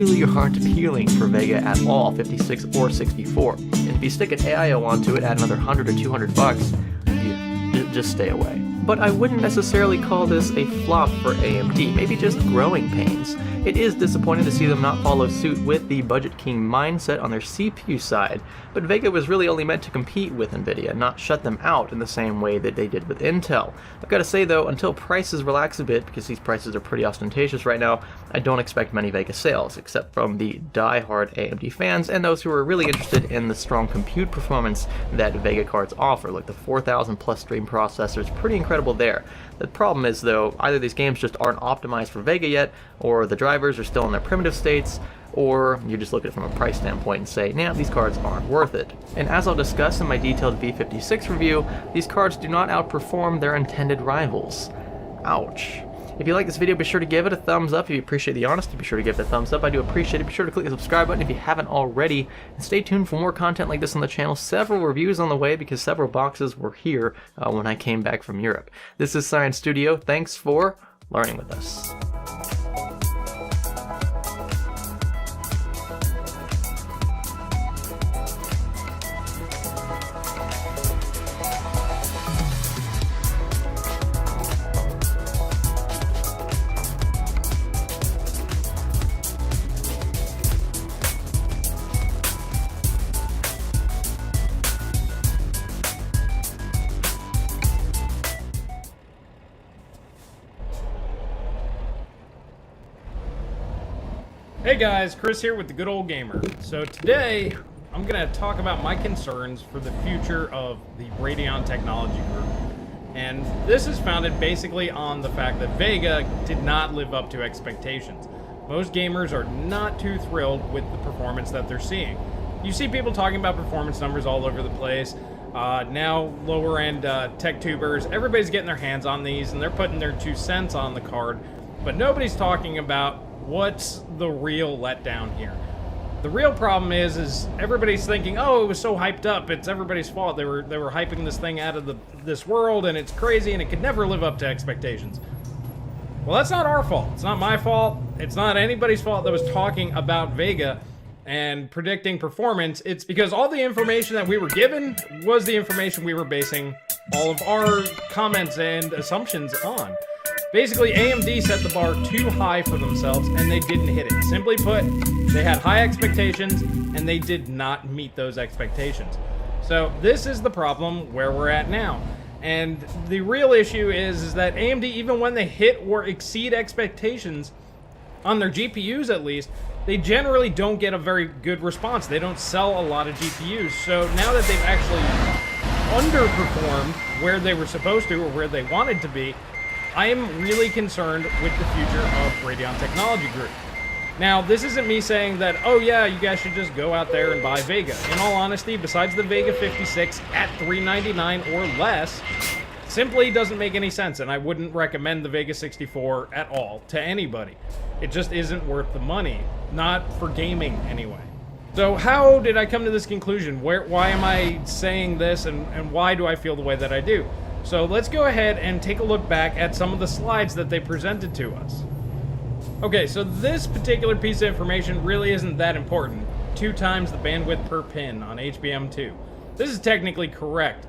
really aren't appealing for Vega at all, 56 or 64. And if you stick an AIO onto it, add another 100 or 200 bucks, just stay away. But I wouldn't necessarily call this a flop for AMD, maybe just growing pains. It is disappointing to see them not follow suit with the Budget King mindset on their CPU side, but Vega was really only meant to compete with Nvidia, not shut them out in the same way that they did with Intel. I've got to say though, until prices relax a bit, because these prices are pretty ostentatious right now, I don't expect many Vega sales, except from the die-hard AMD fans and those who are really interested in the strong compute performance that Vega cards offer, like the 4000 plus stream processor is pretty incredible there. The problem is though, either these games just aren't optimized for Vega yet, or the drivers are still in their primitive states, or you just look at it from a price standpoint and say, nah, these cards aren't worth it. And as I'll discuss in my detailed V56 review, these cards do not outperform their intended rivals. Ouch. If you like this video, be sure to give it a thumbs up. If you appreciate the honesty, be sure to give it a thumbs up. I do appreciate it. Be sure to click the subscribe button if you haven't already. And stay tuned for more content like this on the channel. Several reviews on the way because several boxes were here when I came back from Europe. This is Science Studio. Thanks for learning with us. Hey guys, Chris here with the Good Old Gamer. So today, I'm going to talk about my concerns for the future of the Radeon Technology Group. And this is founded basically on the fact that Vega did not live up to expectations. Most gamers are not too thrilled with the performance that they're seeing. You see people talking about performance numbers all over the place. Now, lower-end tech tubers, everybody's getting their hands on these and they're putting their 2 cents on the card. But nobody's talking about what's the real letdown here. The real problem is everybody's thinking, oh, it was so hyped up, it's everybody's fault. They were hyping this thing out of this world and it's crazy and it could never live up to expectations. Well, that's not our fault. It's not my fault. It's not anybody's fault that was talking about Vega and predicting performance. It's because all the information that we were given was the information we were basing all of our comments and assumptions on. Basically, AMD set the bar too high for themselves, and they didn't hit it. Simply put, they had high expectations, and they did not meet those expectations. So this is the problem where we're at now. And the real issue is that AMD, even when they hit or exceed expectations, on their GPUs at least, they generally don't get a very good response. They don't sell a lot of GPUs. So now that they've actually underperformed where they were supposed to or where they wanted to be, I am really concerned with the future of Radeon Technology Group. Now, this isn't me saying that, oh yeah, you guys should just go out there and buy Vega. In all honesty, besides the Vega 56 at $399 or less, simply doesn't make any sense, and I wouldn't recommend the Vega 64 at all to anybody. It just isn't worth the money. Not for gaming, anyway. So how did I come to this conclusion? Why am I saying this, and why do I feel the way that I do? So let's go ahead and take a look back at some of the slides that they presented to us. Okay, so this particular piece of information really isn't that important. 2 times the bandwidth per pin on HBM2. This is technically correct,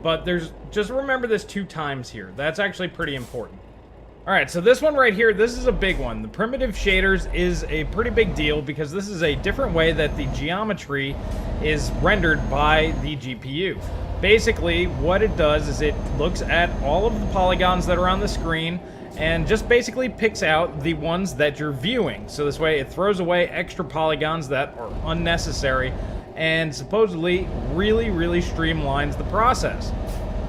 but just remember this 2 times here. That's actually pretty important. Alright, so this one right here, this is a big one. The primitive shaders is a pretty big deal because this is a different way that the geometry is rendered by the GPU. Basically, what it does is it looks at all of the polygons that are on the screen and just basically picks out the ones that you're viewing. So this way it throws away extra polygons that are unnecessary and supposedly really streamlines the process.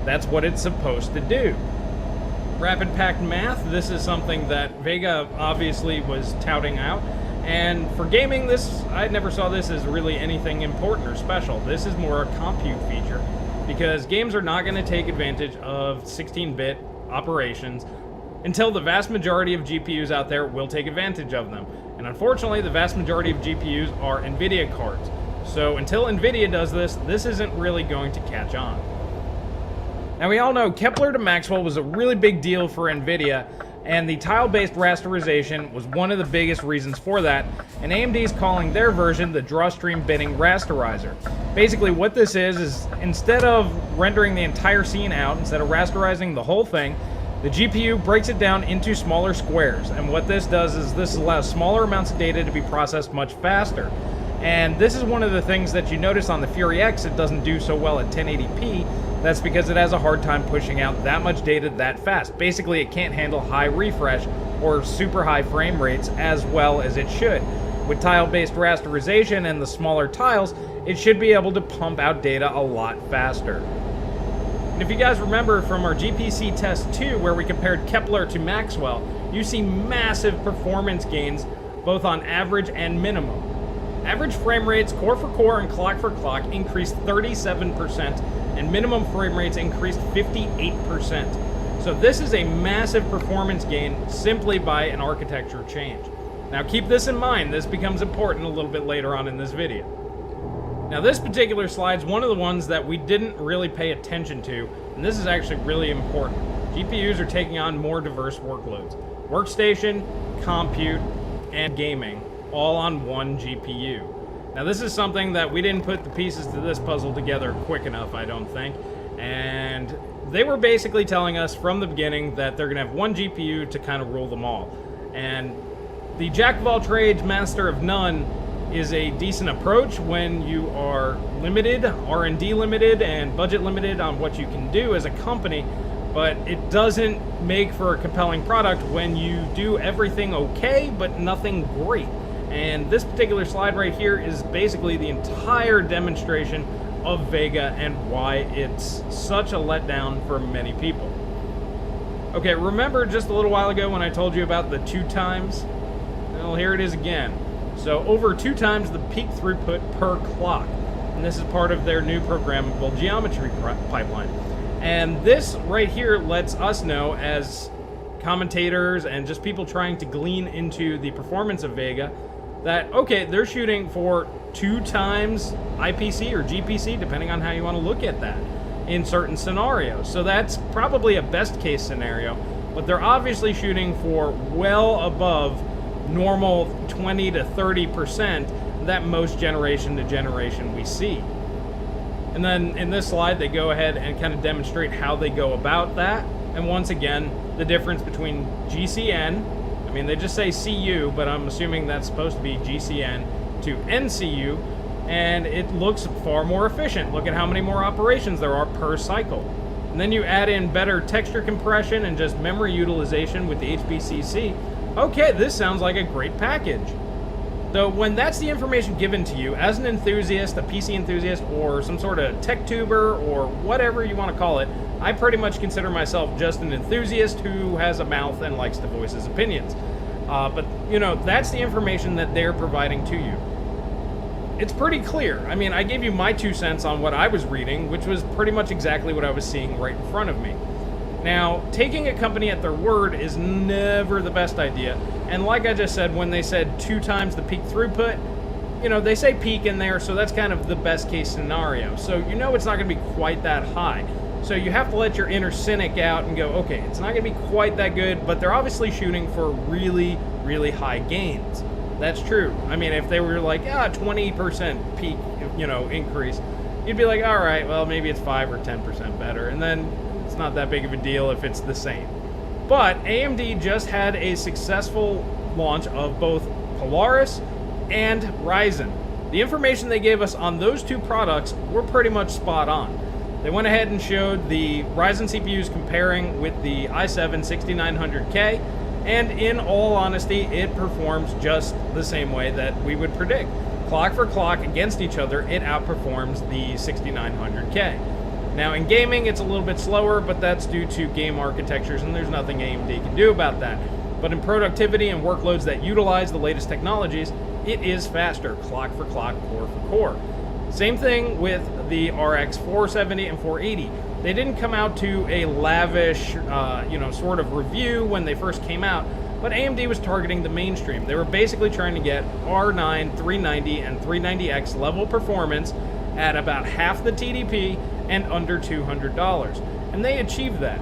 That's what it's supposed to do. Rapid packed math, this is something that Vega obviously was touting out. And for gaming, I never saw this as really anything important or special. This is more a compute feature, because games are not going to take advantage of 16-bit operations until the vast majority of GPUs out there will take advantage of them. And unfortunately, the vast majority of GPUs are NVIDIA cards. So until NVIDIA does this, this isn't really going to catch on. Now we all know Kepler to Maxwell was a really big deal for NVIDIA, And the tile-based rasterization was one of the biggest reasons for that, and AMD is calling their version the drawstream binning rasterizer. Basically what this is instead of rendering the entire scene out, instead of rasterizing the whole thing, the GPU breaks it down into smaller squares, and what this does is this allows smaller amounts of data to be processed much faster. And this is one of the things that you notice on the Fury X it doesn't do so well at 1080p. That's because it has a hard time pushing out that much data that fast. Basically, it can't handle high refresh or super high frame rates as well as it should. With tile-based rasterization and the smaller tiles, it should be able to pump out data a lot faster. And if you guys remember from our GPC test 2, where we compared Kepler to Maxwell, you see massive performance gains both on average and minimum. Average frame rates, core for core and clock for clock, increased 37%, and minimum frame rates increased 58%. So this is a massive performance gain simply by an architecture change. Now keep this in mind, this becomes important a little bit later on in this video. Now this particular slide is one of the ones that we didn't really pay attention to, and this is actually really important. GPUs are taking on more diverse workloads. Workstation, compute, and gaming, all on one GPU. Now this is something that we didn't put the pieces to this puzzle together quick enough, I don't think, and they were basically telling us from the beginning that they're going to have one GPU to kind of rule them all. And the jack of all trades, master of none is a decent approach when you are limited, R&D limited, and budget limited on what you can do as a company, but it doesn't make for a compelling product when you do everything okay, but nothing great. And this particular slide right here is basically the entire demonstration of Vega and why it's such a letdown for many people. Okay, remember just a little while ago when I told you about the 2 times? Well, here it is again. So over 2 times the peak throughput per clock. And this is part of their new programmable geometry pipeline. And this right here lets us know as commentators and just people trying to glean into the performance of Vega that, okay, they're shooting for 2 times IPC or GPC, depending on how you want to look at that, in certain scenarios. So that's probably a best case scenario, but they're obviously shooting for well above normal 20 to 30% that most generation to generation we see. And then in this slide, they go ahead and kind of demonstrate how they go about that. And once again, the difference between GCN, I mean, they just say CU, but I'm assuming that's supposed to be GCN to NCU, and it looks far more efficient. Look at how many more operations there are per cycle. And then you add in better texture compression and just memory utilization with the HBCC. Okay, this sounds like a great package. Though when that's the information given to you as an enthusiast, a PC enthusiast, or some sort of tech tuber, or whatever you want to call it, I pretty much consider myself just an enthusiast who has a mouth and likes to voice his opinions. But, you know, that's the information that they're providing to you. It's pretty clear. I mean, I gave you my 2 cents on what I was reading, which was pretty much exactly what I was seeing right in front of me. Now, taking a company at their word is never the best idea. And like I just said, when they said 2 times the peak throughput, you know, they say peak in there, so that's kind of the best case scenario. So you know it's not going to be quite that high. So you have to let your inner cynic out and go, okay, it's not going to be quite that good, but they're obviously shooting for really, really high gains. That's true. I mean, if they were like, 20% peak, you know, increase, you'd be like, all right, well, maybe it's 5 or 10% better. And then it's not that big of a deal if it's the same. But AMD just had a successful launch of both Polaris and Ryzen. The information they gave us on those 2 products were pretty much spot on. They went ahead and showed the Ryzen CPUs comparing with the i7-6900K, and in all honesty, it performs just the same way that we would predict. Clock for clock against each other, it outperforms the 6900K. Now in gaming, it's a little bit slower, but that's due to game architectures, and there's nothing AMD can do about that. But in productivity and workloads that utilize the latest technologies, it is faster, clock for clock, core for core. Same thing with the RX 470 and 480. They didn't come out to a lavish, sort of review when they first came out, but AMD was targeting the mainstream. They were basically trying to get R9, 390, and 390X level performance at about half the TDP and under $200. And they achieved that.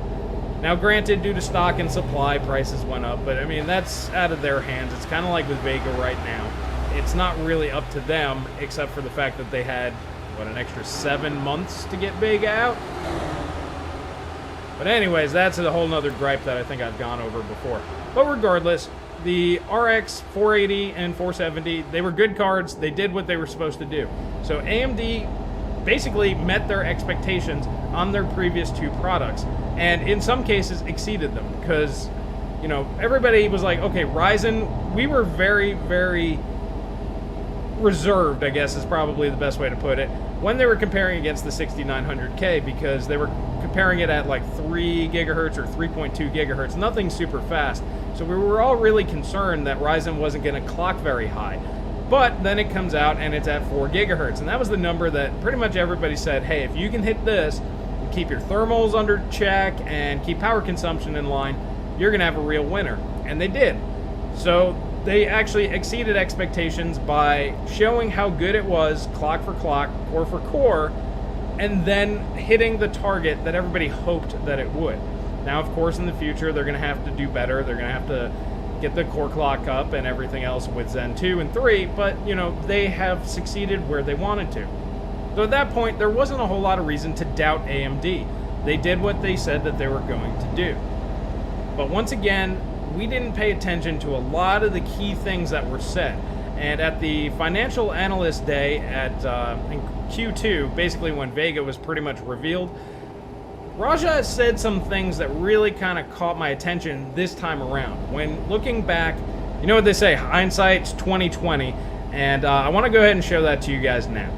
Now, granted, due to stock and supply, prices went up, but I mean, that's out of their hands. It's kind of like with Vega right now. It's not really up to them, except for the fact that they had, what, an extra 7 months to get Vega out? But anyways, that's a whole nother gripe that I think I've gone over before. But regardless, the RX 480 and 470, they were good cards. They did what they were supposed to do. So AMD basically met their expectations on their previous two products, and in some cases exceeded them, because, you know, everybody was like, okay, Ryzen, we were very, very reserved, I guess is probably the best way to put it, when they were comparing against the 6900K, because they were comparing it at like 3 gigahertz or 3.2 gigahertz, nothing super fast. So we were all really concerned that Ryzen wasn't going to clock very high. But then it comes out and it's at 4 gigahertz, and that was the number that pretty much everybody said, hey, if you can hit this, and keep your thermals under check, and keep power consumption in line, you're going to have a real winner. And they did. So they actually exceeded expectations by showing how good it was, clock for clock, core for core, and then hitting the target that everybody hoped that it would. Now, of course, in the future, they're going to have to do better. They're going to have to get the core clock up and everything else with Zen 2 and 3, but, you know, they have succeeded where they wanted to. So at that point, there wasn't a whole lot of reason to doubt AMD. They did what they said that they were going to do. But once again, we didn't pay attention to a lot of the key things that were said. And at the Financial Analyst Day in Q2, basically when Vega was pretty much revealed, Raja said some things that really kind of caught my attention this time around. When looking back, you know what they say, hindsight's 20/20, and I want to go ahead and show that to you guys now.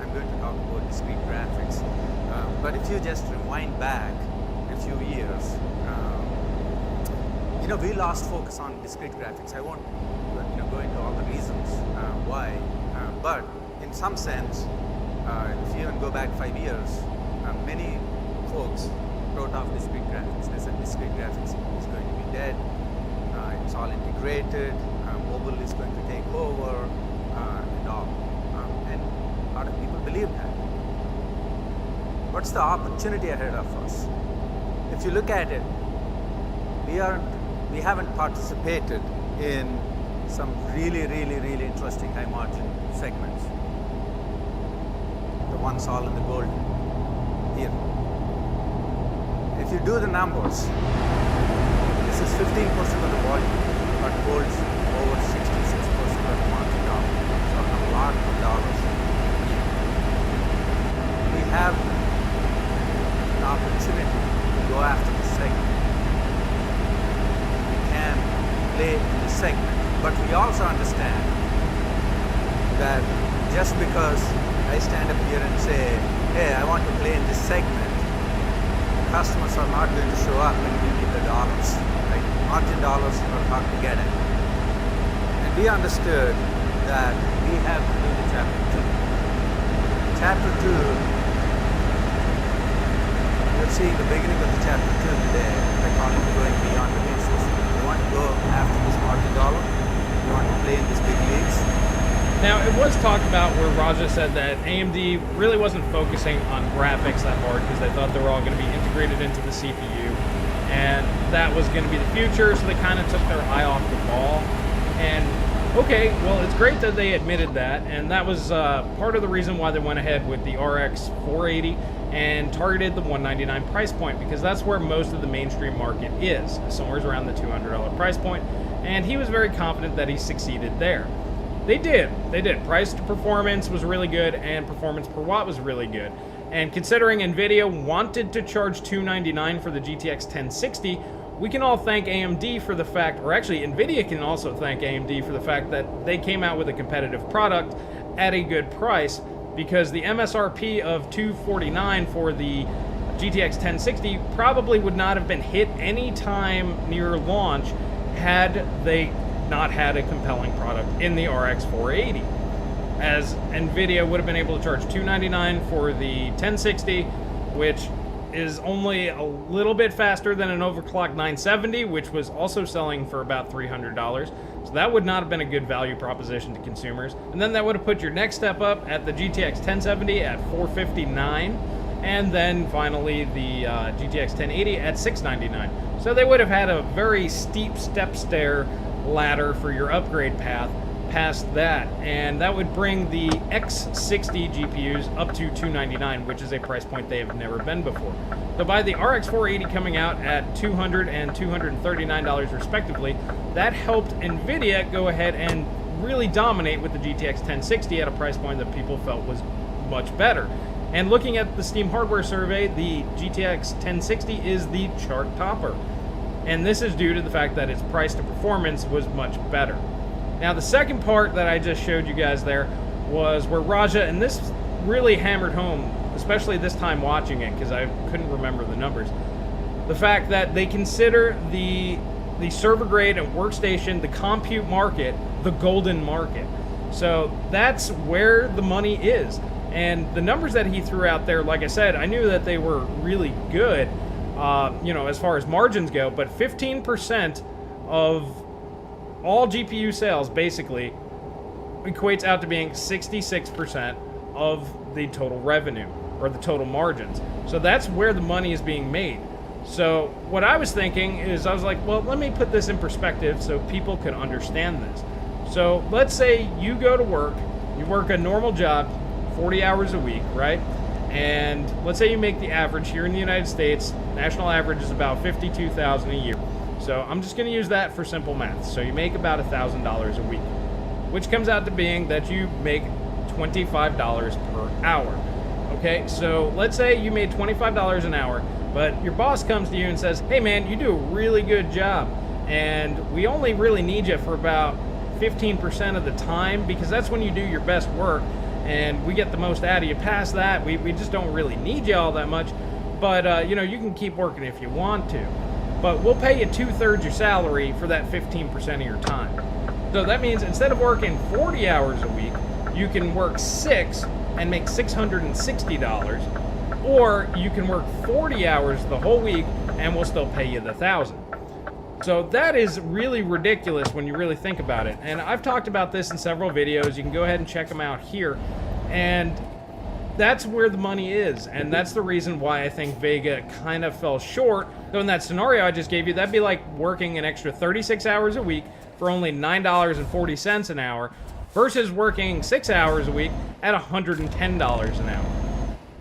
I'm going to talk about discrete graphics, but if you just rewind back a few years, you know, we lost focus on discrete graphics. I won't, you know, go into all the reasons why, but in some sense, if you even go back 5 years, many folks wrote off discrete graphics. They said discrete graphics is going to be dead, it's all integrated, mobile is going to take over, and all. And a lot of people believe that. What's the opportunity ahead of us? If you look at it, we haven't participated in some really interesting high margin segments. The ones all in the gold here. If you do the numbers, this is 15% of the volume, but holds over 66% of the market dollar. So a lot of dollars. We have an opportunity to go after the segment. We can play in the segment, but we also understand that just because I stand up here and say, hey, I want to play in this segment, customers are not going to show up and give me the dollars. Right? Margin dollars are hard to get at. And we understood that we have to do the chapter 2. Chapter 2, you're seeing the beginning of the chapter 2 today. I call it going beyond the basis. You want to go after this margin dollar? You want to play in these big leagues? Now, it was talked about where Raja said that AMD really wasn't focusing on graphics that hard because they thought they were all going to be integrated into the CPU, and that was going to be the future, so they kind of took their eye off the ball. And okay, well, it's great that they admitted that, and that was part of the reason why they went ahead with the RX 480 and targeted the $199 price point, because that's where most of the mainstream market is, somewhere around the $200 price point, and he was very confident that he succeeded there. They did. Price to performance was really good, and performance per watt was really good. And considering NVIDIA wanted to charge $299 for the GTX 1060, we can all thank AMD for the fact, or actually NVIDIA can also thank AMD for the fact that they came out with a competitive product at a good price, because the MSRP of $249 for the GTX 1060 probably would not have been hit any time near launch had they not had a compelling product in the RX 480, as NVIDIA would have been able to charge $299 for the 1060, which is only a little bit faster than an overclocked 970, which was also selling for about $300. So that would not have been a good value proposition to consumers. And then that would have put your next step up at the GTX 1070 at $459, and then finally the GTX 1080 at $699. So they would have had a very steep step stair ladder for your upgrade path past that, and that would bring the X60 GPUs up to $299, which is a price point they have never been before. So by the RX 480 coming out at $200 and $239 respectively, that helped NVIDIA go ahead and really dominate with the GTX 1060 at a price point that people felt was much better. And looking at the Steam hardware survey, the GTX 1060 is the chart topper. And this is due to the fact that its price to performance was much better. Now the second part that I just showed you guys there was where Raja, and this really hammered home, especially this time watching it because I couldn't remember the numbers, the fact that they consider the server grade and workstation, the compute market, the golden market. So that's where the money is. And the numbers that he threw out there, like I said, I knew that they were really good, as far as margins go, but 15% of all GPU sales basically equates out to being 66% of the total revenue or the total margins. So that's where the money is being made. So what I was thinking is, I was like, well, let me put this in perspective so people can understand this. So let's say you go to work, you work a normal job, 40 hours a week, right? And let's say you make the average here in the United States, national average is about $52,000 a year. So I'm just going to use that for simple math. So you make about $1,000 a week, which comes out to being that you make $25 per hour. Okay, so let's say you made $25 an hour, but your boss comes to you and says, hey man, you do a really good job, and we only really need you for about 15% of the time because that's when you do your best work, and we get the most out of you. Past that, we just don't really need you all that much, but you can keep working if you want to. But we'll pay you 2/3 your salary for that 15% of your time. So that means instead of working 40 hours a week, you can work 6 and make $660, or you can work 40 hours the whole week and we'll still pay you the $1,000. So that is really ridiculous when you really think about it. And I've talked about this in several videos. You can go ahead and check them out here. And that's where the money is, and that's the reason why I think Vega kind of fell short. So in that scenario I just gave you, that'd be like working an extra 36 hours a week for only $9.40 an hour versus working 6 hours a week at $110 an hour.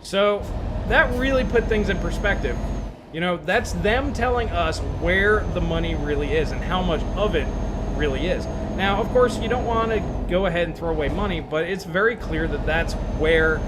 So that really put things in perspective. That's them telling us where the money really is and how much of it really is. Now, of course, you don't want to go ahead and throw away money, but it's very clear that that's where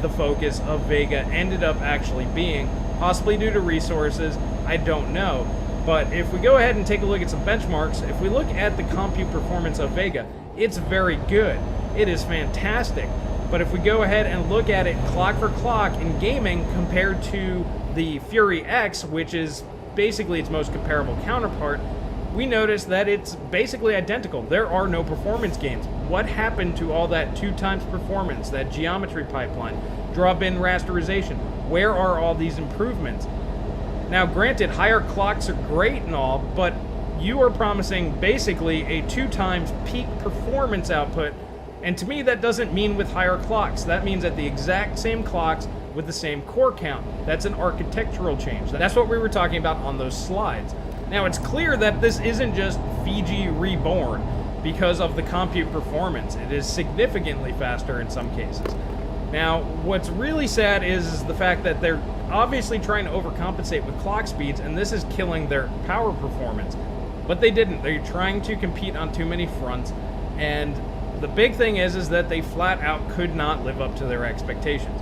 the focus of Vega ended up actually being, possibly due to resources, I don't know. But if we go ahead and take a look at some benchmarks, if we look at the compute performance of Vega, it's very good. It is fantastic. But if we go ahead and look at it clock for clock in gaming compared to the Fury X, which is basically its most comparable counterpart, we notice that it's basically identical. There are no performance gains. What happened to all that 2x performance, that geometry pipeline, drop-in rasterization? Where are all these improvements? Now, granted, higher clocks are great and all, but you are promising basically a 2x peak performance output, and to me that doesn't mean with higher clocks. That means at the exact same clocks with the same core count. That's an architectural change. That's what we were talking about on those slides. Now, it's clear that this isn't just Fiji reborn because of the compute performance. It is significantly faster in some cases. Now, what's really sad is the fact that they're obviously trying to overcompensate with clock speeds, and this is killing their power performance. But they didn't. They're trying to compete on too many fronts, and the big thing is that they flat out could not live up to their expectations.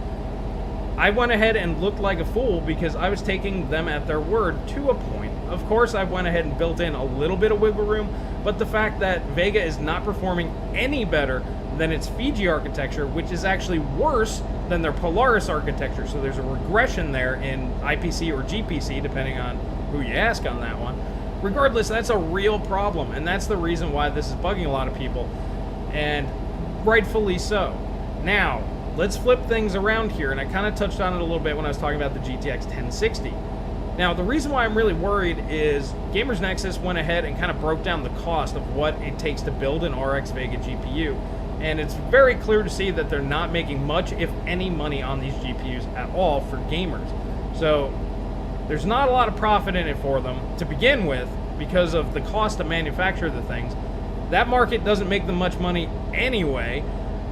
I went ahead and looked like a fool because I was taking them at their word to a point. Of course, I went ahead and built in a little bit of wiggle room, but the fact that Vega is not performing any better than its Fiji architecture, which is actually worse than their Polaris architecture, so there's a regression there in IPC or GPC, depending on who you ask on that one. Regardless, that's a real problem, and that's the reason why this is bugging a lot of people, and rightfully so. Now, let's flip things around here, and I kind of touched on it a little bit when I was talking about the GTX 1060. Now, the reason why I'm really worried is Gamers Nexus went ahead and kind of broke down the cost of what it takes to build an RX Vega GPU, And it's very clear to see that they're not making much, if any, money on these GPUs at all for gamers. So there's not a lot of profit in it for them to begin with because of the cost to manufacture the things. That market doesn't make them much money anyway.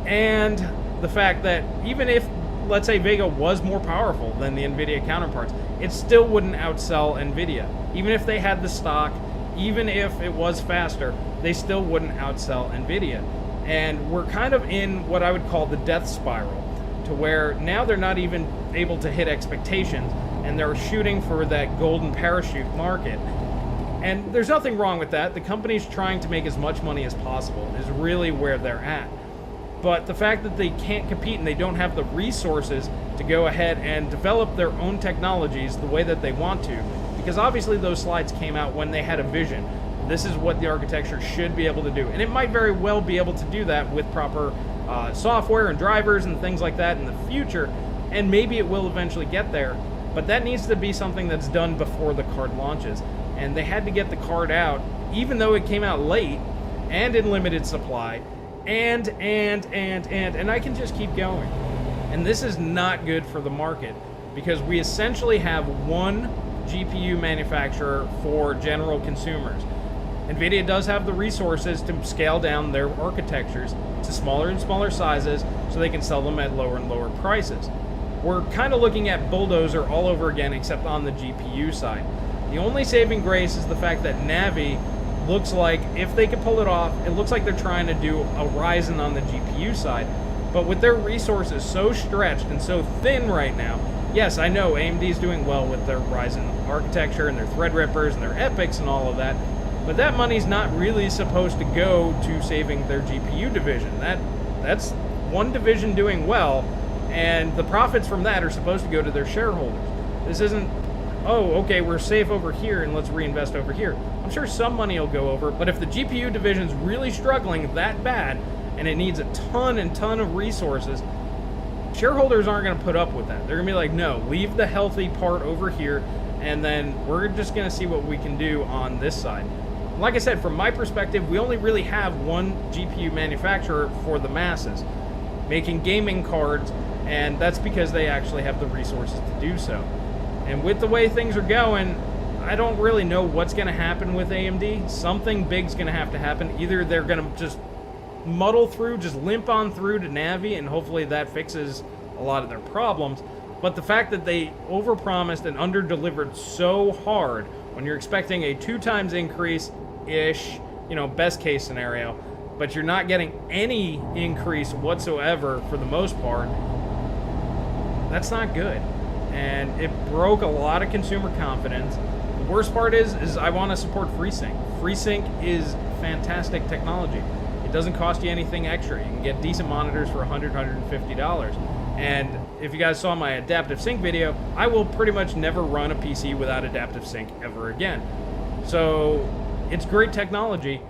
And the fact that even if, let's say, Vega was more powerful than the NVIDIA counterparts, it still wouldn't outsell NVIDIA. Even if they had the stock, even if it was faster, they still wouldn't outsell NVIDIA. And we're kind of in what I would call the death spiral, to where now they're not even able to hit expectations, and they're shooting for that golden parachute market. And there's nothing wrong with that. The company's trying to make as much money as possible is really where they're at. But the fact that they can't compete and they don't have the resources to go ahead and develop their own technologies the way that they want to, because obviously those slides came out when they had a vision. This is what the architecture should be able to do. And it might very well be able to do that with proper software and drivers and things like that in the future. And maybe it will eventually get there. But that needs to be something that's done before the card launches. And they had to get the card out, even though it came out late and in limited supply. And I can just keep going. And this is not good for the market, because we essentially have one GPU manufacturer for general consumers. NVIDIA does have the resources to scale down their architectures to smaller and smaller sizes so they can sell them at lower and lower prices. We're kind of looking at bulldozer all over again, except on the GPU side. The only saving grace is the fact that Navi looks like, if they could pull it off, it looks like they're trying to do a Ryzen on the GPU side. But with their resources so stretched and so thin right now, yes, I know AMD is doing well with their Ryzen architecture and their Threadrippers and their Epics and all of that, but that money's not really supposed to go to saving their GPU division. That's one division doing well, and the profits from that are supposed to go to their shareholders. This isn't, oh, okay, we're safe over here and let's reinvest over here. I'm sure some money will go over, but if the GPU division's really struggling that bad and it needs a ton of resources, shareholders aren't going to put up with that. They're going to be like, no, leave the healthy part over here, and then we're just going to see what we can do on this side. Like I said, from my perspective, we only really have one GPU manufacturer for the masses, making gaming cards, and that's because they actually have the resources to do so. And with the way things are going, I don't really know what's going to happen with AMD. Something big's going to have to happen. Either they're going to just muddle through, just limp on through to Navi, and hopefully that fixes a lot of their problems. But the fact that they overpromised and underdelivered so hard, when you're expecting a 2 times increase-ish, you know, best case scenario, but you're not getting any increase whatsoever for the most part, that's not good. And it broke a lot of consumer confidence. The worst part is I want to support FreeSync. FreeSync is fantastic technology. It doesn't cost you anything extra. You can get decent monitors for $100, $150. And if you guys saw my adaptive sync video, I will pretty much never run a PC without adaptive sync ever again. So it's great technology,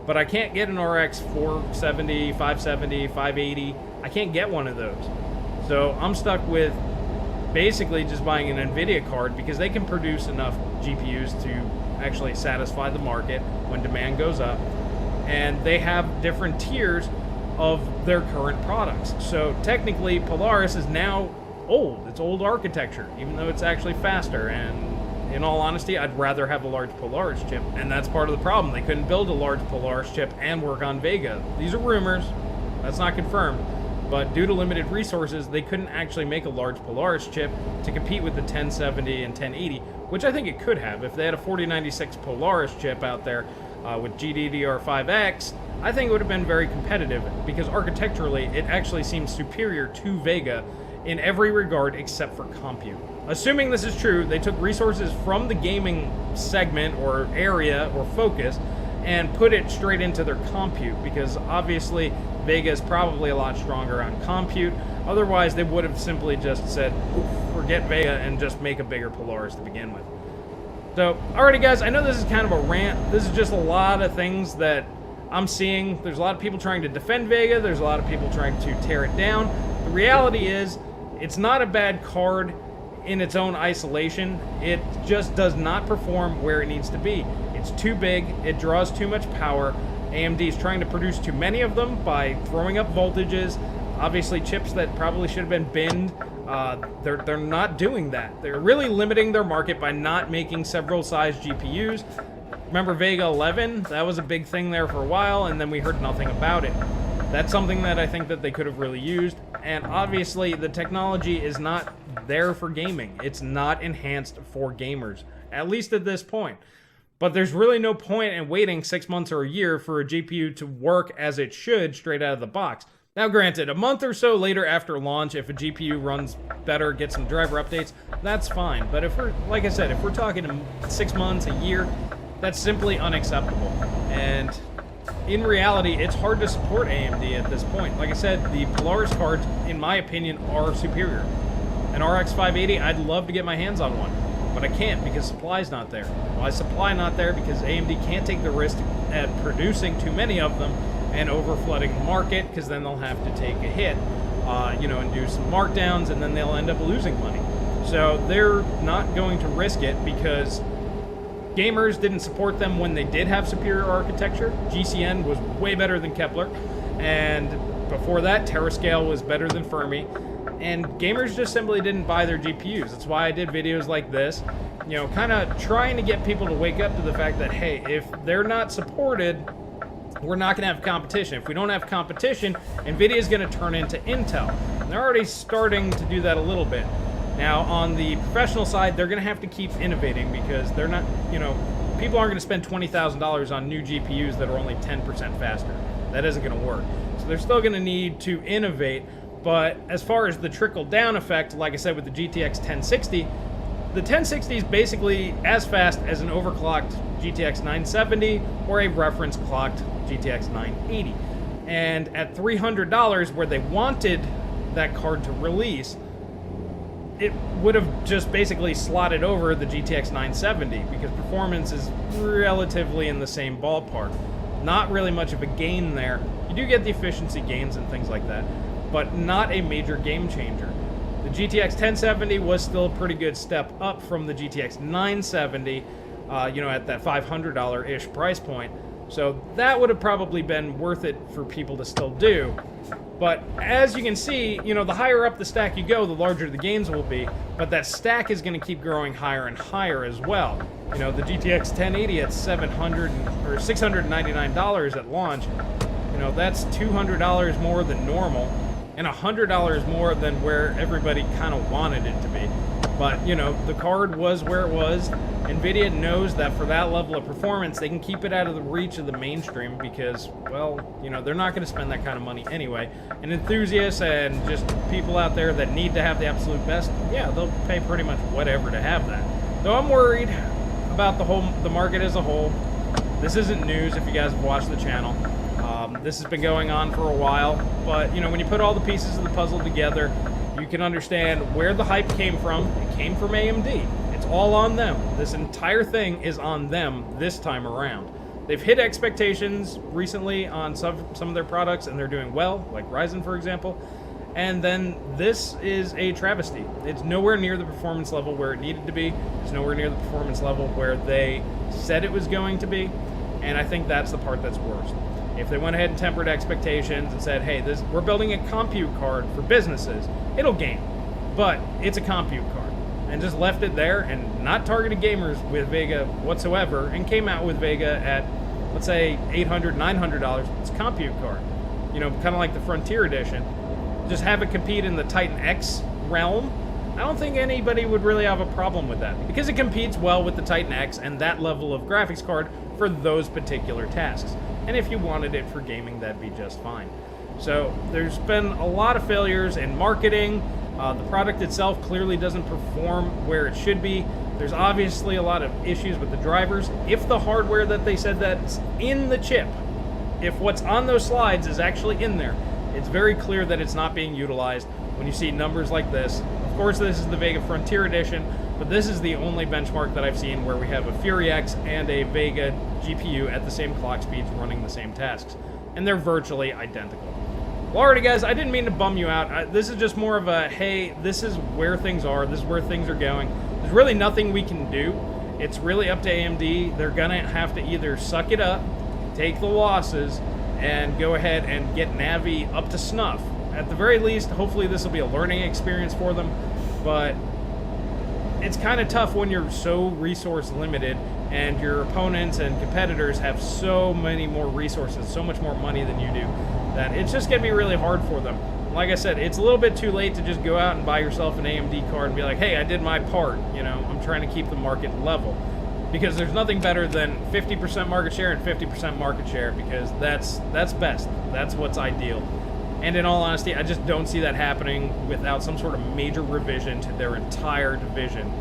but I can't get an RX 470, 570, 580. I can't get one of those. So I'm stuck with basically just buying an NVIDIA card, because they can produce enough GPUs to actually satisfy the market when demand goes up. And they have different tiers of their current products. So technically, Polaris is now old. It's old architecture, even though it's actually faster. And in all honesty, I'd rather have a large Polaris chip. And that's part of the problem. They couldn't build a large Polaris chip and work on Vega. These are rumors. That's not confirmed. But due to limited resources, they couldn't actually make a large Polaris chip to compete with the 1070 and 1080, which I think it could have. If they had a 4096 Polaris chip out there with GDDR5X, I think it would have been very competitive, because architecturally, it actually seems superior to Vega in every regard except for compute. Assuming this is true, they took resources from the gaming segment or area or focus and put it straight into their compute, because obviously Vega is probably a lot stronger on compute. Otherwise, they would have simply just said, forget Vega and just make a bigger Polaris to begin with. So, alrighty guys, I know this is kind of a rant. This is just a lot of things that I'm seeing. There's a lot of people trying to defend Vega. There's a lot of people trying to tear it down. The reality is, it's not a bad card in its own isolation. It just does not perform where it needs to be. It's too big, it draws too much power, AMD is trying to produce too many of them by throwing up voltages. Obviously, chips that probably should have been binned, they're not doing that. They're really limiting their market by not making several size GPUs. Remember Vega 11? That was a big thing there for a while, and then we heard nothing about it. That's something that I think that they could have really used. And obviously, the technology is not there for gaming. It's not enhanced for gamers, at least at this point. But there's really no point in waiting 6 months or a year for a GPU to work as it should straight out of the box. Now granted, a month or so later after launch, if a GPU runs better, gets some driver updates, that's fine. But if we're, like I said, if we're talking 6 months, a year, that's simply unacceptable. And in reality, it's hard to support AMD at this point. Like I said, the Polaris cards, in my opinion, are superior. An RX 580, I'd love to get my hands on one, but I can't because supply's not there. Why supply not there? Because AMD can't take the risk at producing too many of them and over-flooding the market, because then they'll have to take a hit, and do some markdowns, and then they'll end up losing money. So they're not going to risk it because gamers didn't support them when they did have superior architecture. GCN was way better than Kepler, and before that, Terrascale was better than Fermi, and gamers just simply didn't buy their GPUs. That's why I did videos like this, kind of trying to get people to wake up to the fact that, hey, if they're not supported, we're not going to have competition. If we don't have competition, NVIDIA is going to turn into Intel. And they're already starting to do that a little bit. Now, on the professional side, they're going to have to keep innovating because they're not, people aren't going to spend $20,000 on new GPUs that are only 10% faster. That isn't going to work. So they're still going to need to innovate. But as far as the trickle-down effect, like I said with the GTX 1060, the 1060 is basically as fast as an overclocked GTX 970 or a reference clocked GTX 980. And at $300, where they wanted that card to release, it would have just basically slotted over the GTX 970 because performance is relatively in the same ballpark. Not really much of a gain there. You do get the efficiency gains and things like that, but not a major game changer. The GTX 1070 was still a pretty good step up from the GTX 970, at that $500-ish price point. So that would have probably been worth it for people to still do. But as you can see, the higher up the stack you go, the larger the gains will be. But that stack is going to keep growing higher and higher as well. The GTX 1080 at $699 at launch, that's $200 more than normal and $100 more than where everybody kind of wanted it to be. But, the card was where it was. NVIDIA knows that for that level of performance, they can keep it out of the reach of the mainstream because, well, they're not going to spend that kind of money anyway. And enthusiasts and just people out there that need to have the absolute best, yeah, they'll pay pretty much whatever to have that. So I'm worried about the market as a whole. This isn't news if you guys have watched the channel. This has been going on for a while, but when you put all the pieces of the puzzle together, you can understand where the hype came from. It came from AMD. It's all on them. This entire thing is on them this time around. They've hit expectations recently on some of their products, and they're doing well, like Ryzen, for example. And then this is a travesty. It's nowhere near the performance level where it needed to be. It's nowhere near the performance level where they said it was going to be. And I think that's the part that's worst. If they went ahead and tempered expectations and said, hey, we're building a compute card for businesses, it'll game. But it's a compute card. And just left it there and not targeted gamers with Vega whatsoever and came out with Vega at, let's say, $800, $900. It's a compute card. Kind of like the Frontier Edition. Just have it compete in the Titan X realm. I don't think anybody would really have a problem with that because it competes well with the Titan X and that level of graphics card for those particular tasks. And if you wanted it for gaming, that'd be just fine. So there's been a lot of failures in marketing. The product itself clearly doesn't perform where it should be. There's obviously a lot of issues with the drivers. If the hardware that they said that's in the chip, if what's on those slides is actually in there, it's very clear that it's not being utilized when you see numbers like this. Of course, this is the Vega Frontier Edition, but this is the only benchmark that I've seen where we have a Fury X and a Vega GPU at the same clock speeds running the same tasks. And they're virtually identical. Well, alrighty guys, I didn't mean to bum you out. This is just more of a, hey, this is where things are, this is where things are going. There's really nothing we can do. It's really up to AMD. They're gonna have to either suck it up, take the losses and go ahead and get Navi up to snuff. At the very least, hopefully this will be a learning experience for them, but it's kind of tough when you're so resource limited and your opponents and competitors have so many more resources, so much more money than you do, that it's just going to be really hard for them. Like I said, it's a little bit too late to just go out and buy yourself an AMD card and be like, hey, I did my part, you know, I'm trying to keep the market level. Because there's nothing better than 50% market share and 50% market share, because that's best. That's what's ideal. And in all honesty, I just don't see that happening without some sort of major revision to their entire division.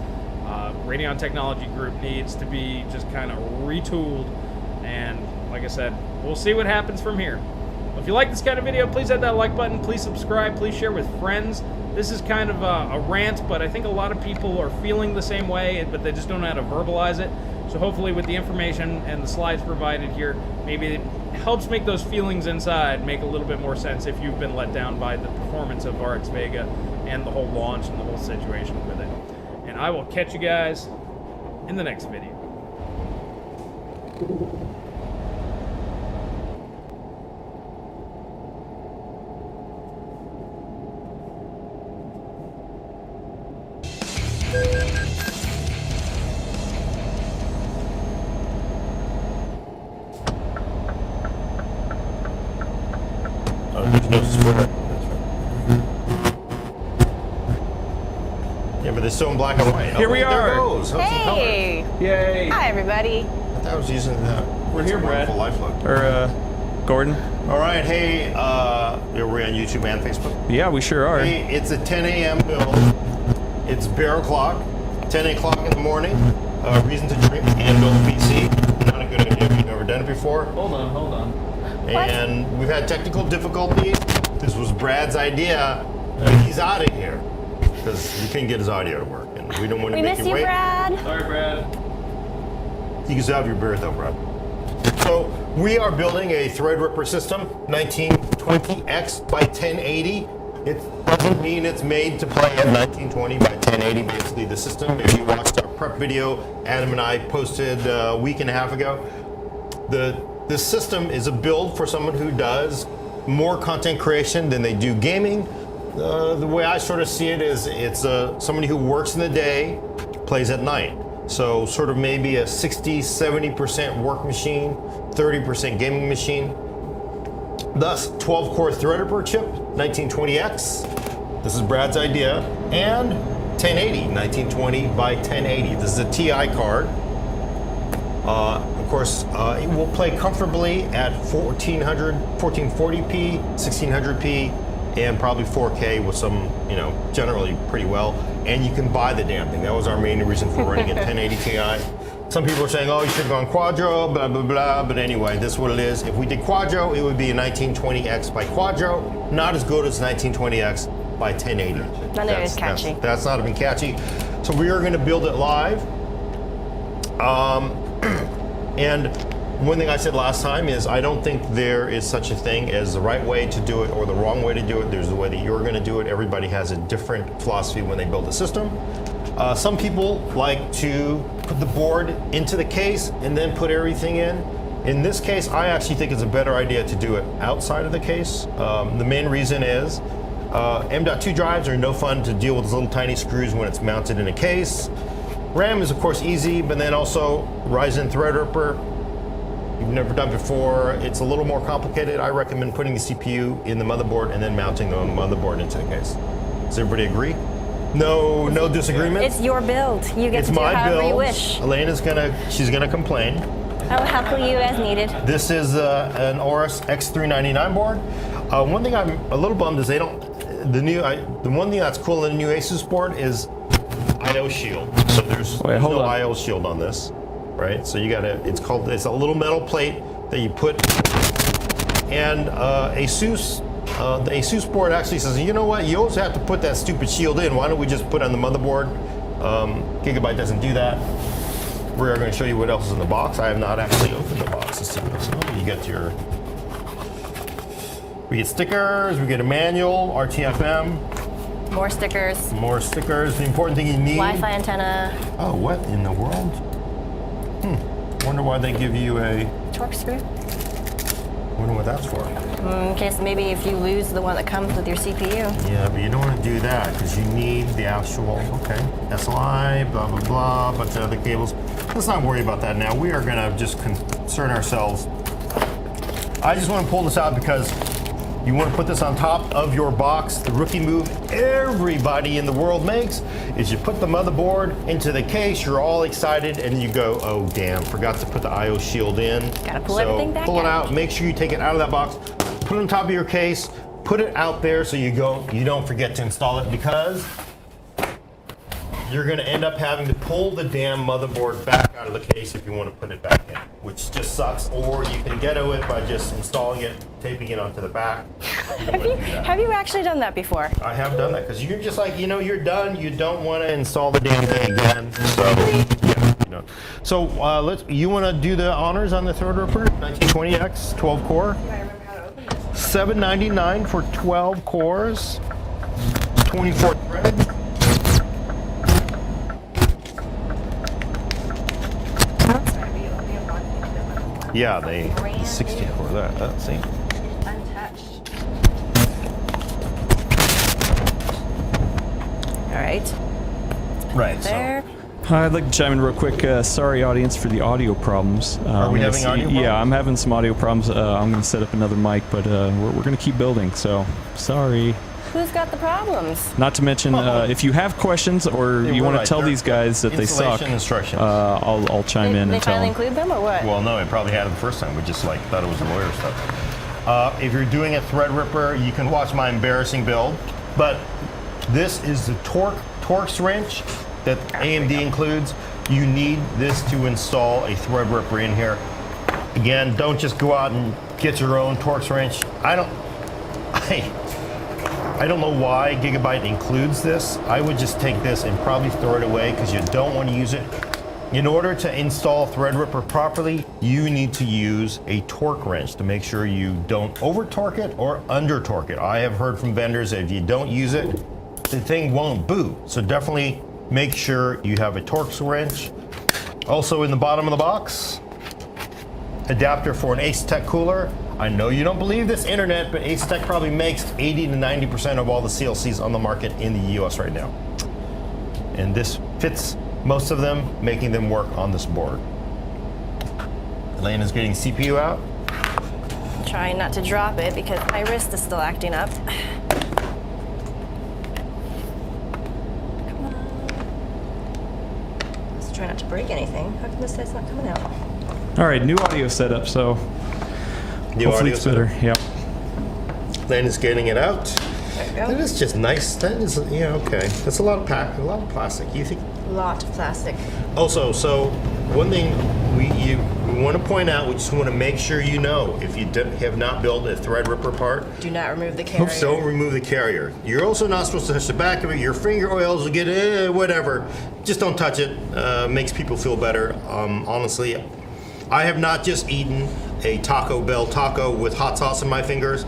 Radeon Technology Group needs to be just kind of retooled, and like I said, we'll see what happens from here. If you like this kind of video, please hit that like button, please subscribe, please share with friends. This is kind of a rant, but I think a lot of people are feeling the same way, but they just don't know how to verbalize it. So hopefully with the information and the slides provided here, maybe it helps make those feelings inside make a little bit more sense if you've been let down by the performance of RX Vega and the whole launch and the whole situation with it. And I will catch you guys in the next video. No swear. Yeah, but they're still in black and white. Here we are. There goes. How's the color? Hey! Yay! Hi, everybody. I thought I was using that. We're here, Brad. Life look. Or, Gordon? All right, hey, we're on YouTube and Facebook. Yeah, we sure are. Hey, it's a 10 a.m. build. It's bear o'clock, 10 o'clock in the morning. Reason to drink and build a PC. Not a good idea if you've never done it before. Hold on. And we've had technical difficulties. This was Brad's idea, but he's out of here because we couldn't get his audio to work, and we don't want to We make miss you you, wait. Brad. Sorry, Brad. You can still have your beer though, Brad. So we are building a Threadripper system, 1920X by 1080. It doesn't mean it's made to play at 1920 by 1080. Basically, the system. If you watched our prep video, Adam and I posted a week and a half ago. This system is a build for someone who does more content creation than they do gaming. The way I sort of see it is it's somebody who works in the day, plays at night. So sort of maybe a 60-70% work machine, 30% gaming machine. Thus, 12-core Threadripper chip, 1920X. This is Brad's idea. And 1080, 1920 by 1080. This is a TI card. Of course, it will play comfortably at 1440p, 1600p, and probably 4K with some, generally pretty well. And you can buy the damn thing. That was our main reason for running a 1080 Ti. Some people are saying, oh, you should have gone Quadro, blah, blah, blah. But anyway, this is what it is. If we did Quadro, it would be a 1920X by Quadro. Not as good as 1920X by 1080. Not nearly as catchy. That's not even catchy. So we are going to build it live. And one thing I said last time is I don't think there is such a thing as the right way to do it or the wrong way to do it. There's the way that you're going to do it. Everybody has a different philosophy when they build a system. Some people like to put the board into the case and then put everything in. In this case, I actually think it's a better idea to do it outside of the case. The main reason is M.2 drives are no fun to deal with those little tiny screws when it's mounted in a case. RAM is of course easy, but then also Ryzen Threadripper, you've never done before, it's a little more complicated. I recommend putting the CPU in the motherboard and then mounting the motherboard into the case. Does everybody agree? No disagreement? It's your build. You get It's to do my however build. you wish. Elena's she's gonna complain. I will heckle you as needed. This is an Oris X399 board. One thing I'm a little bummed is they don't, the one thing that's cool in the new Asus board is I/O shield. So there's no I/O shield on this, right? So you gotta, it's a little metal plate that you put, and Asus, the Asus board actually says, you know what, you always have to put that stupid shield in. Why don't we just put it on the motherboard? Gigabyte doesn't do that. We are going to show you what else is in the box. I have not actually opened the box. So you get we get stickers, we get a manual, RTFM. More stickers. More stickers. The important thing you need. Wi-Fi antenna. Oh, what in the world? Wonder why they give you a Torque screw. Wonder what that's for. In case maybe if you lose the one that comes with your CPU. Yeah, but you don't want to do that because you need the actual, okay, SLI, blah, blah, blah, bunch of other cables. Let's not worry about that now. We are going to just concern ourselves. I just want to pull this out because you want to put this on top of your box. The rookie move everybody in the world makes is you put the motherboard into the case, you're all excited, and you go, oh damn, forgot to put the IO shield in. Gotta pull everything back pull it out. out, make sure you take it out of that box, put it on top of your case, put it out there so you don't forget to install it, because you're going to end up having to pull the damn motherboard back out of the case if you want to put it back in, which just sucks. Or you can ghetto it by just installing it, taping it onto the back. Have you actually done that before? I have done that because you're just like, you're done. You don't want to install the damn thing again. So, yeah, So you want to do the honors on the Threadripper 1920X 12 core? $799 for 12 cores, 24 threads. Yeah, they 64 that see. Untouched. All right. Right. There. Hi, I'd like to chime in real quick. Sorry, audience, for the audio problems. Are we having audio problems? Yeah, I'm having some audio problems. I'm going to set up another mic, but we're going to keep building, so sorry. Who's got the problems? Not to mention, if you have questions or you want to tell these guys that they suck, instructions. I'll chime in They and tell finally them. include them or what? Well, no, it probably had it the first time. We just thought it was lawyer stuff. If you're doing a Threadripper, you can watch my embarrassing build. But this is the Torx wrench that AMD includes. You need this to install a Threadripper in here. Again, don't just go out and get your own Torx wrench. I don't know why Gigabyte includes this. I would just take this and probably throw it away because you don't want to use it. In order to install Threadripper properly, you need to use a torque wrench to make sure you don't over torque it or under torque it. I have heard from vendors that if you don't use it, the thing won't boot. So definitely make sure you have a torque wrench. Also in the bottom of the box, adapter for an Asetek cooler. I know you don't believe this internet, but Asetek probably makes 80 to 90% of all the CLCs on the market in the US right now. And this fits most of them, making them work on this board. Elena's getting CPU out. Trying not to drop it because my wrist is still acting up. Come on. Let's try not to break anything. How come this side's not coming out? All right, new audio setup, so New hopefully audio it's better. Yep. Elena's getting it out. There we go. That is just nice. That is, okay. That's a lot of plastic. You think? A lot of plastic. Also, so one thing we want to point out, we just want to make sure you know, if you have not built a Threadripper part, Do not remove the carrier. don't remove the carrier. You're also not supposed to touch the back of it. Your finger oils will get whatever. Just don't touch it. Makes people feel better. Honestly, I have not just eaten a Taco Bell taco with hot sauce in my fingers.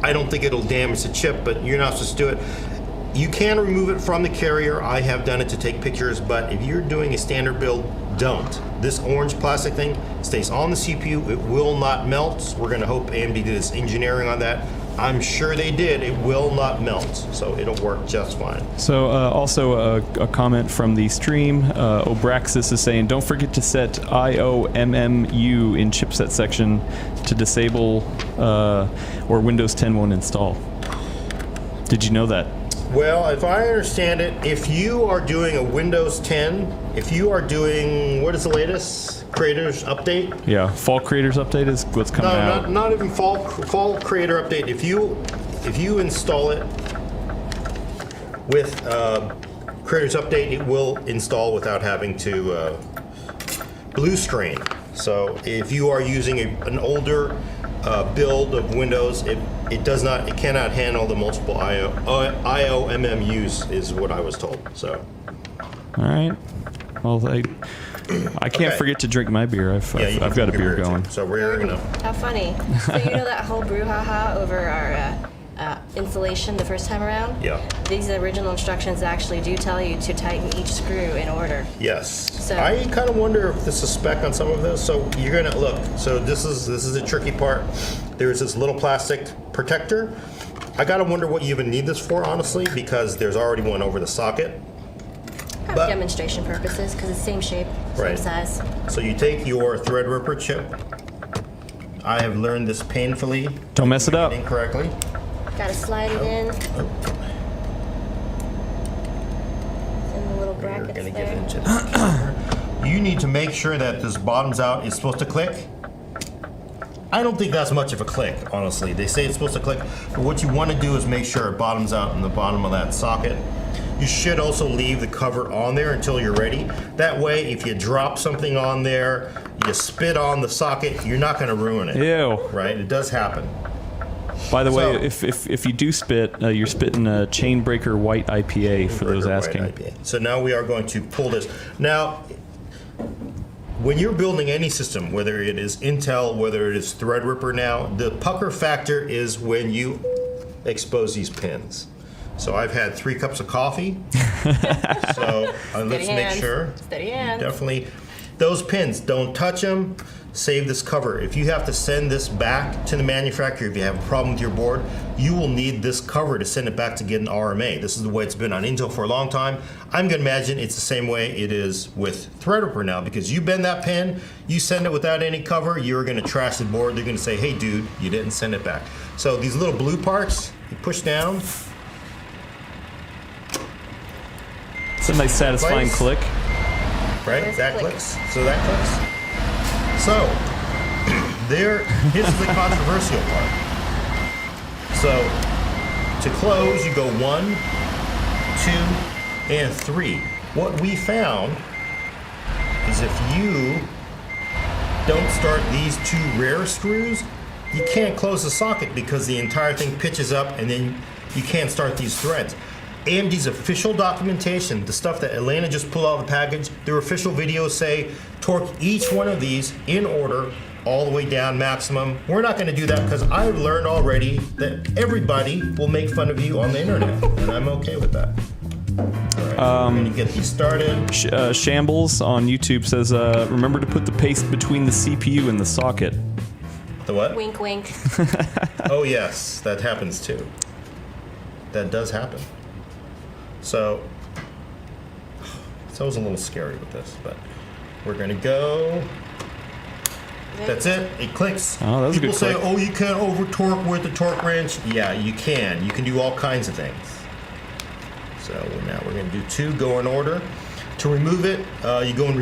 I don't think it'll damage the chip, but you're not supposed to do it. You can remove it from the carrier. I have done it to take pictures, but if you're doing a standard build, don't. This orange plastic thing stays on the CPU. It will not melt. We're going to hope AMD did this engineering on that. I'm sure they did. It will not melt, so it'll work just fine. So also a comment from the stream. Obraxis is saying, don't forget to set IOMMU in chipset section to disable or Windows 10 won't install. Did you know that? Well, if I understand it, if you are doing a Windows 10, if you are doing, what is the latest? Creators Update? Yeah, Fall Creators Update is what's coming out. Not even Fall Creator Update. If you install it with Creators Update, it will install without having to blue screen. So if you are using an older build of Windows, it cannot handle the multiple IOMMUs is what I was told. So. All right. Well, I can't forget to drink my beer. I've got a beer going. So we're gonna. How funny. So you know that whole brouhaha over our installation the first time around? Yeah. These original instructions actually do tell you to tighten each screw in order. Yes. So- I kind of wonder if this is spec on some of those. So you're gonna look. So this is the tricky part. there's this little plastic protector. I gotta wonder what you even need this for, honestly, because there's already one over the socket. For But- demonstration purposes, because it's same shape, same Right. size. So you take your Threadripper chip. I have learned this painfully. Don't mess it up. Incorrectly. Gotta slide it in. It's in the little You're brackets gonna get there. into this. You need to make sure that this bottoms out is supposed to click. I don't think that's much of a click, honestly. They say it's supposed to click, but what you want to do is make sure it bottoms out in the bottom of that socket. You should also leave the cover on there until you're ready. That way, if you drop something on there, you spit on the socket, you're not going to ruin it. Ew. Right? It does happen. By the way, So- if you do spit, you're spitting a Chainbreaker White IPA for those Burger asking. White IPA. So now we are going to pull this. Now, when you're building any system, whether it is Intel, whether it is Threadripper now, the pucker factor is when you expose these pins. So I've had 3 cups of coffee. So let's make hands. sure. Steady hands. Definitely. Those pins, don't touch them. Save this cover. If you have to send this back to the manufacturer, if you have a problem with your board, you will need this cover to send it back to get an RMA. This is the way it's been on Intel for a long time. I'm going to imagine it's the same way it is with Threadripper now, because you bend that pin, you send it without any cover, you're going to trash the board. They're going to say, hey dude, you didn't send it back. So these little blue parts, you push down. It's a nice satisfying Place. click. Right? Where's That click? clicks. So that clicks. So, here's the controversial part. So, to close, you go 1, 2, and 3. What we found is if you don't start these 2 rear screws, you can't close the socket because the entire thing pitches up and then you can't start these threads. AMD's official documentation, the stuff that Elena just pulled out of the package, their official videos say torque each one of these in order all the way down maximum. We're not going to do that because I've learned already that everybody will make fun of you on the internet, and I'm okay with that. All right, we're going to get these started. Shambles on YouTube says, remember to put the paste between the CPU and the socket. The what? Wink, wink. Oh yes, that happens too. That does happen. So I was a little scary with this, but we're gonna go. That's it. It clicks. Oh, that was a People good say, click. "Oh, you can't over torque with the torque wrench." Yeah, you can. You can do all kinds of things. So now we're gonna do 2. Go in order. To remove it, you go in